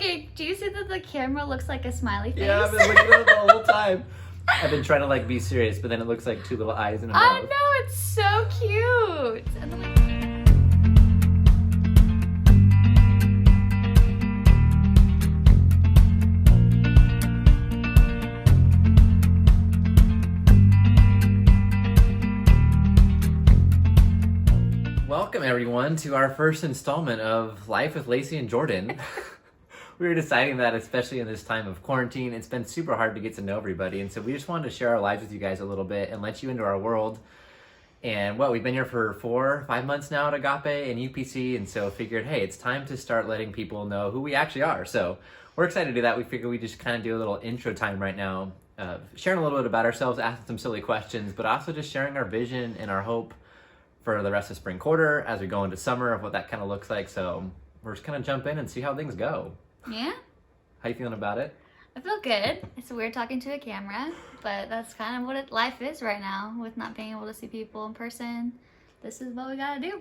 Okay, do you see that the camera looks like a smiley face? Yeah, I've been looking at it the whole time. I've been trying to like be serious, but then it looks like two little eyes and a mouth. I know, it's so cute. And then Welcome everyone to our first installment of Life with Lacey and Jordan. We were deciding that, especially in this time of quarantine, it's been super hard to get to know everybody, and so we just wanted to share our lives with you guys a little bit and let you into our world. And we've been here for 4-5 months now at Agape and UPC, and so figured, hey, it's time to start letting people know who we actually are. So we're excited to do that. We figured we just kind of do a little intro time right now, sharing a little bit about ourselves, asking some silly questions, but also just sharing our vision and our hope for the rest of spring quarter as we go into summer of what that kind of looks like. So we're just kind of jump in and see how things go. yeah, How you feeling about it? I feel good. It's weird talking to a camera, but that's kind of what life is right now with not being able to see people in person. This is what we gotta do.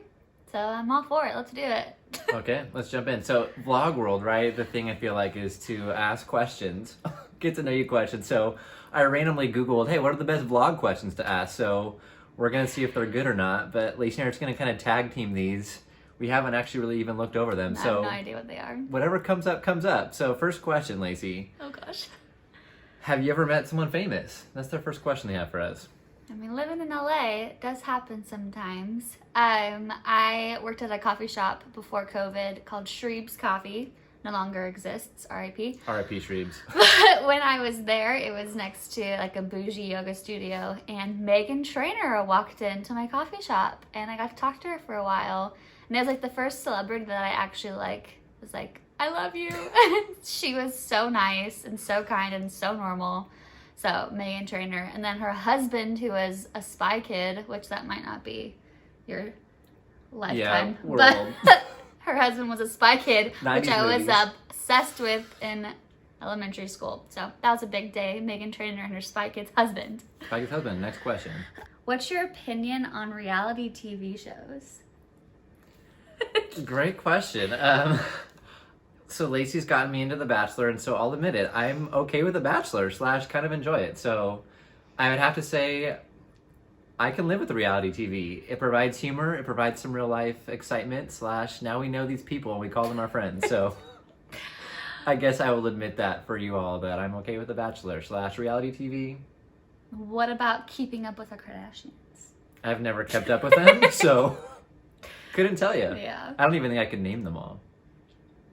So I'm all for it. Let's do it. Okay, let's jump in. So vlog world, right? The thing I feel like is to ask questions, get to know you questions. So I randomly Googled, hey, what are the best vlog questions to ask? So we're gonna see if they're good or not, but Lacey and I are just gonna kind of tag team these. We haven't actually really even looked over them. I So have no idea what they are. whatever comes up, comes up. So first question, Lacey. Oh gosh. Have you ever met someone famous? That's the first question they have for us. I mean, living in LA, it does happen sometimes. I worked at a coffee shop before COVID called Shreeb's Coffee. No longer exists, R.I.P. R.I.P. Shreebs. But when I was there, it was next to like a bougie yoga studio, and Meghan Trainor walked into my coffee shop, and I got to talk to her for a while. And it was like the first celebrity that I actually was like, I love you. And she was so nice and so kind and so normal. So Meghan Trainor. And then her husband, who was a Spy Kid, which that might not be your lifetime. Yeah, but her husband was a Spy Kid, which I was movies. obsessed with in elementary school. So that was a big day. Meghan Trainor and her Spy Kid's husband. Spy Kid's husband. Next question. What's your opinion on reality TV shows? Great question. So Lacey's gotten me into The Bachelor, and so I'll admit it, I'm okay with The Bachelor / kind of enjoy it. So I would have to say I can live with the reality TV. It provides humor, it provides some real life excitement / now we know these people and we call them our friends. So I guess I will admit that for you all, that I'm okay with The Bachelor / reality TV. What about Keeping Up with the Kardashians? I've never kept up with them, so couldn't tell you. Yeah. I don't even think I could name them all.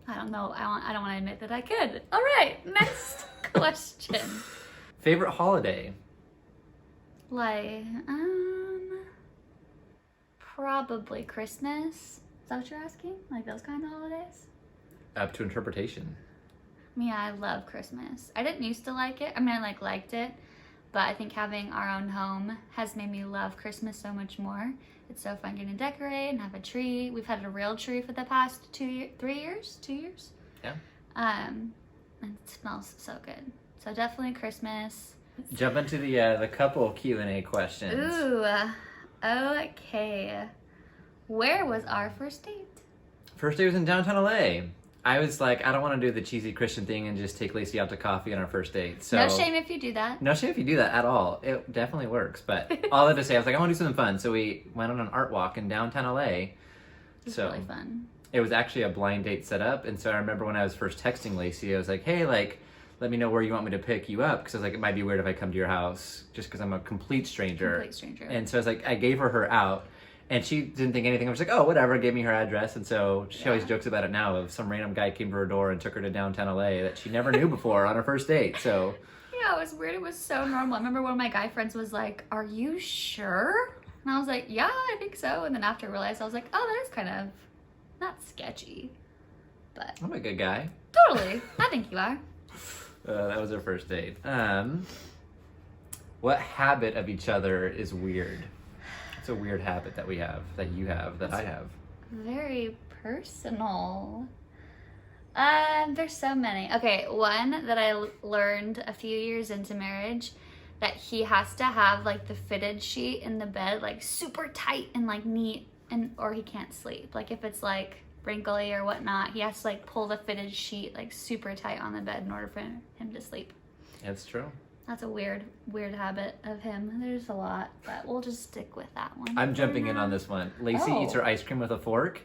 I don't know. I don't want to admit that I could. All right, next question. Favorite holiday? Like, probably Christmas. Is that what you're asking? Like those kind of holidays? Up to interpretation. Yeah, I love Christmas. I didn't used to like it. I mean, I liked it, but I think having our own home has made me love Christmas so much more. It's so fun getting to decorate and have a tree. We've had a real tree for the past 2 years. Yeah. And it smells so good. So definitely Christmas. Jump into the couple Q&A questions. Ooh, okay. Where was our first date? First day was in downtown LA. I was like, I don't want to do the cheesy Christian thing and just take Lacey out to coffee on our first date. So No shame if you do that. No shame if you do that at all. It definitely works. But all that to say, I was like, I want to do something fun. So we went on an art walk in downtown LA. It's So really fun. it was actually a blind date set up. And so I remember when I was first texting Lacey, I was like, hey, let me know where you want me to pick you up. Because I was like, it might be weird if I come to your house just because I'm a complete stranger. Complete stranger. And so I was like, I gave her out. And she didn't think anything. I was like, oh, whatever, gave me her address. And so she always jokes about it now of some random guy came to her door and took her to downtown LA that she never knew before on her first date. So Yeah, it was weird. It was so normal. I remember one of my guy friends was like, are you sure? And I was like, yeah, I think so. And then after I realized, I was like, oh, that is kind of not sketchy. But I'm a good guy. totally. I think you are. That was our first date. What habit of each other is weird? It's a weird habit that we have, that you have, that I have. Very personal. There's so many. Okay, one that I learned a few years into marriage, that he has to have like the fitted sheet in the bed like super tight and like neat, and or he can't sleep. Like if it's like wrinkly or whatnot, he has to like pull the fitted sheet like super tight on the bed in order for him to sleep. That's true. That's a weird habit of him. There's a lot, but we'll just stick with that one. I'm jumping in on this one. Lacey eats her ice cream with a fork.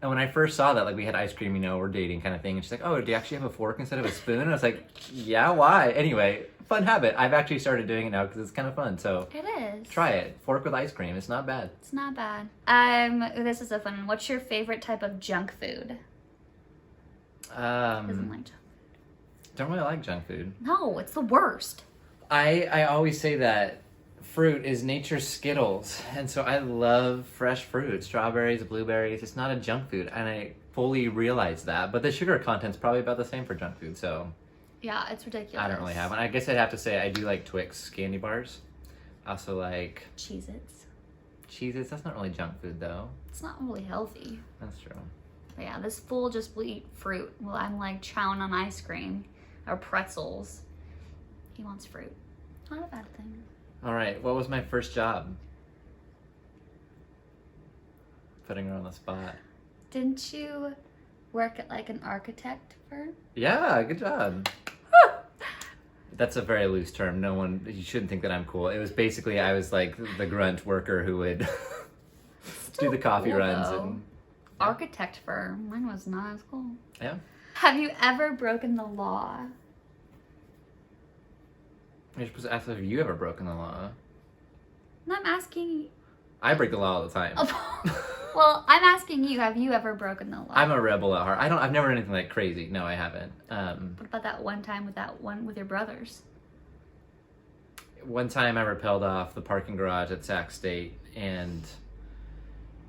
And when I first saw that, like we had ice cream, we're dating kind of thing. And she's like, oh, do you actually have a fork instead of a spoon? And I was like, yeah, why? Anyway, fun habit. I've actually started doing it now because it's kind of fun. So it is. Try it. Fork with ice cream. It's not bad. It's not bad. This is a fun one. What's your favorite type of junk food? Doesn't like junk food. Don't really like junk food. No, it's the worst. I always say that fruit is nature's Skittles, and so I love fresh fruit, strawberries, blueberries. It's not a junk food, and I fully realize that. But the sugar content's probably about the same for junk food, so yeah, it's ridiculous. I don't really have one. I guess I'd have to say I do like Twix candy bars. I also like Cheez-Its. Cheez-Its. That's not really junk food though. It's not really healthy. That's true. But yeah, this fool just will eat fruit. Well, I'm like chowing on ice cream or pretzels. He wants fruit. Not a bad thing. All right, what was my first job? Putting her on the spot. Didn't you work at like an architect firm? Yeah, good job. That's a very loose term. You shouldn't think that I'm cool. It was basically, I was like the grunt worker who would do the coffee cool, runs. Though. And Architect firm. Mine was not as cool. Yeah. Have you ever broken the law? You're supposed to ask if you ever broken the law. No, I'm asking. I break the law all the time. Well, I'm asking you. Have you ever broken the law? I'm a rebel at heart. I've never done anything like crazy. No, I haven't. What about that one time with your brothers? One time I rappelled off the parking garage at Sac State, and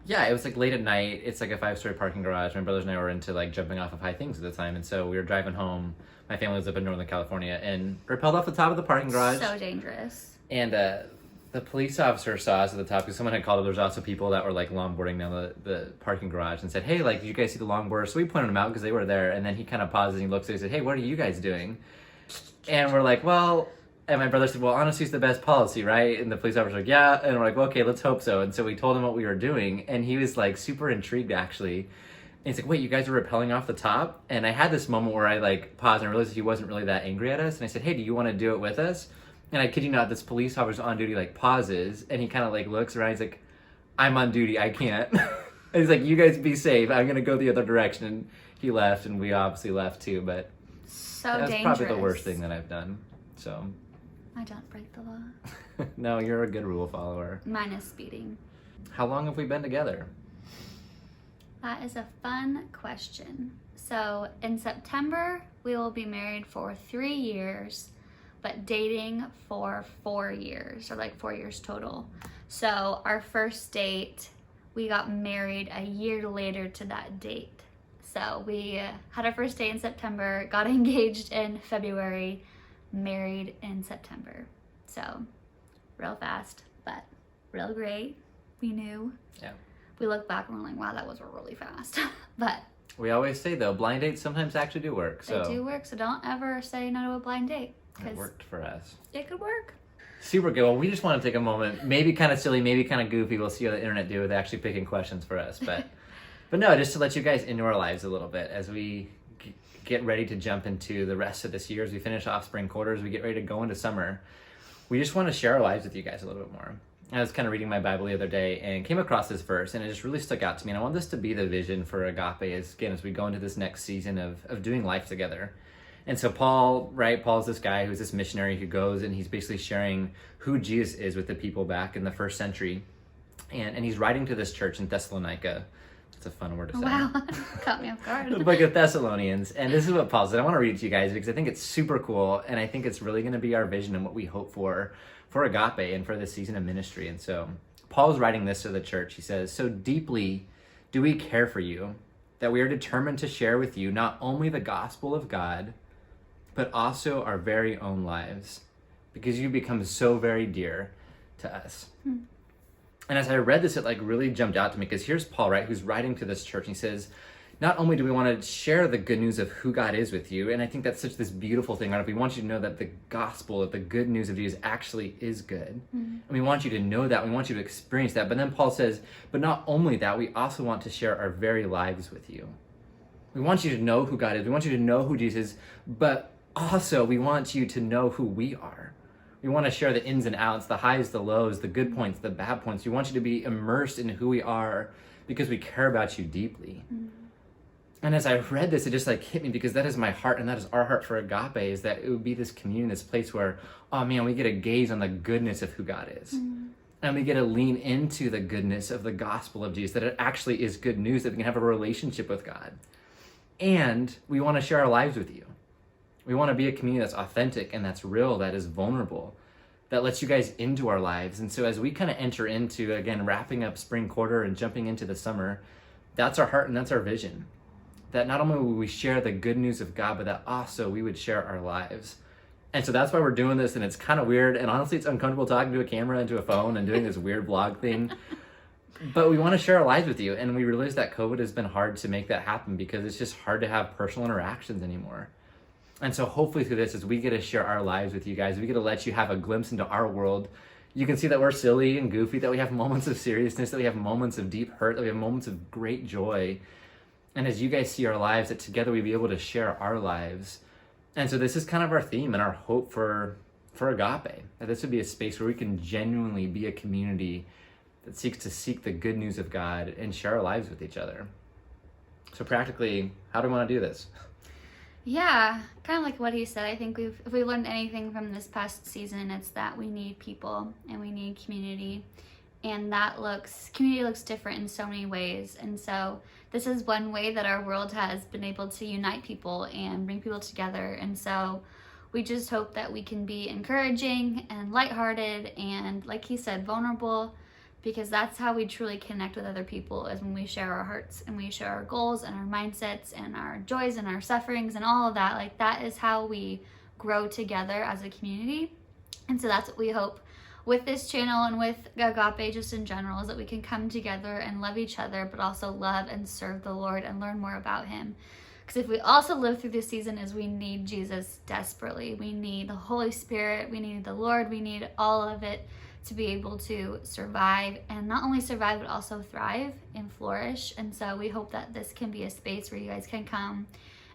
yeah, it was like late at night. It's like a 5-story parking garage. My brothers and I were into like jumping off of high things at the time, and so we were driving home. My family lives up in Northern California, and rappelled off the top of the parking garage. So dangerous. And the police officer saw us at the top because someone had called up. There was also people that were like longboarding down the parking garage and said, hey, like, did you guys see the longboarders? So we pointed them out because they were there. And then he kind of paused and he looks at us and said, hey, what are you guys doing? And we're like, well, and my brother said, well, honesty's the best policy, right? And the police officer's like, yeah. And we're like, well, okay, let's hope so. And so we told him what we were doing. And he was like super intrigued, actually. And he's like, wait, you guys are rappelling off the top? And I had this moment where I like paused and realized he wasn't really that angry at us. And I said, hey, do you want to do it with us? And I kid you not, this police officer on duty like pauses and he kind of like looks around. He's like, I'm on duty, I can't. And he's like, you guys be safe. I'm going to go the other direction. And he left, and we obviously left too. But so that's dangerous. probably the worst thing that I've done. So I don't break the law. No, you're a good rule follower. Mine is speeding. How long have we been together? That is a fun question. So in September, we will be married for 3 years, but dating for 4 years, or like 4 years total. So our first date, we got married a year later to that date. So we had our first date in September, got engaged in February, married in September. So real fast, but real great. We knew. Yeah. We look back and we're like, wow, that was really fast. But We always say though, blind dates sometimes actually do work. So they do work, so don't ever say no to a blind date. It worked for us. It could work. Super good. Well, we just want to take a moment, maybe kind of silly, maybe kind of goofy. We'll see how the internet do with actually picking questions for us. But no, just to let you guys into our lives a little bit as we get ready to jump into the rest of this year. As we finish off spring quarters, we get ready to go into summer. We just want to share our lives with you guys a little bit more. I was kind of reading my Bible the other day and came across this verse, and it just really stuck out to me. And I want this to be the vision for Agape as we go into this next season of doing life together. And so Paul, right? Paul's this guy who's this missionary who goes and he's basically sharing who Jesus is with the people back in the first century. And he's writing to this church in Thessalonica. That's a fun word to say. Wow, caught me off guard. The book of Thessalonians. And this is what Paul said. I want to read it to you guys because I think it's super cool. And I think it's really going to be our vision and what we hope for Agape and for this season of ministry. And so Paul's writing this to the church. He says, so deeply do we care for you that we are determined to share with you not only the gospel of God, but also our very own lives, because you become so very dear to us. And as I read this, it like really jumped out to me, because here's Paul, right, who's writing to this church. And he says, not only do we want to share the good news of who God is with you, and I think that's such this beautiful thing, right? We want you to know that the gospel, that the good news of Jesus actually is good. And we want you to know that. We want you to experience that. But then Paul says, but not only that, we also want to share our very lives with you. We want you to know who God is. We want you to know who Jesus is, but also we want you to know who we are. We want to share the ins and outs, the highs, the lows, the good points, the bad points. We want you to be immersed in who we are because we care about you deeply. And as I read this, it just like hit me, because that is my heart, and that is our heart for Agape, is that it would be this community, this place where, oh man, we get to gaze on the goodness of who God is. And we get to lean into the goodness of the gospel of Jesus, that it actually is good news, that we can have a relationship with God. And we want to share our lives with you. We want to be a community that's authentic and that's real, that is vulnerable, that lets you guys into our lives. And so as we kind of enter into, again, wrapping up spring quarter and jumping into the summer, that's our heart and that's our vision. That not only will we share the good news of God, but that also we would share our lives. And so that's why we're doing this, and it's kind of weird, and honestly it's uncomfortable talking to a camera and to a phone and doing this weird vlog thing. But we want to share our lives with you, and we realize that COVID has been hard to make that happen because it's just hard to have personal interactions anymore. And so hopefully through this, as we get to share our lives with you guys, we get to let you have a glimpse into our world. You can see that we're silly and goofy, that we have moments of seriousness, that we have moments of deep hurt, that we have moments of great joy. And as you guys see our lives, that together we'll be able to share our lives. And so this is kind of our theme and our hope for Agape, that this would be a space where we can genuinely be a community that seeks to seek the good news of God and share our lives with each other. So practically, how do we want to do this? Yeah, kind of like what he said. I think if we learned anything from this past season, it's that we need people and we need community. And community looks different in so many ways. And so this is one way that our world has been able to unite people and bring people together. And so we just hope that we can be encouraging and lighthearted and, like he said, vulnerable, because that's how we truly connect with other people, is when we share our hearts and we share our goals and our mindsets and our joys and our sufferings and all of that. Like, that is how we grow together as a community. And so that's what we hope with this channel and with Agape just in general, is that we can come together and love each other, but also love and serve the Lord and learn more about him. Because if we also live through this season, is we need Jesus desperately. We need the Holy Spirit, we need the Lord, we need all of it to be able to survive, and not only survive, but also thrive and flourish. And so we hope that this can be a space where you guys can come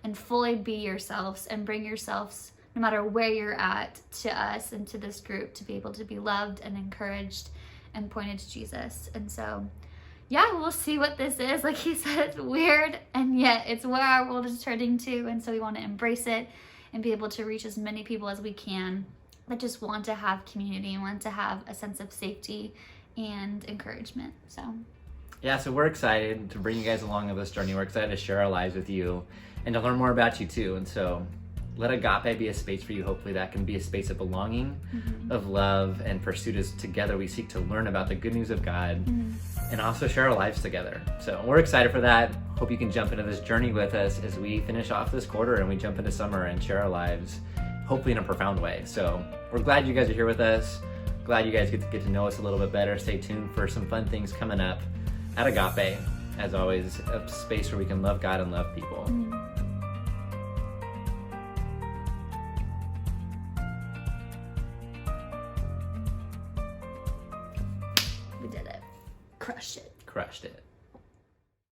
and fully be yourselves and bring yourselves, no matter where you're at, to us and to this group, to be able to be loved and encouraged and pointed to Jesus. And so, yeah, we'll see what this is. Like he said, it's weird, and yet it's where our world is turning to. And so we want to embrace it and be able to reach as many people as we can that just want to have community and want to have a sense of safety and encouragement. So Yeah, so we're excited to bring you guys along on this journey. We're excited to share our lives with you and to learn more about you too. And so let Agape be a space for you, hopefully, that can be a space of belonging, of love, and pursuit, as together we seek to learn about the good news of God and also share our lives together. So we're excited for that. Hope you can jump into this journey with us as we finish off this quarter and we jump into summer and share our lives, hopefully in a profound way. So we're glad you guys are here with us. Glad you guys get to know us a little bit better. Stay tuned for some fun things coming up at Agape. As always, a space where we can love God and love people. we did it. Crushed it. Crushed it.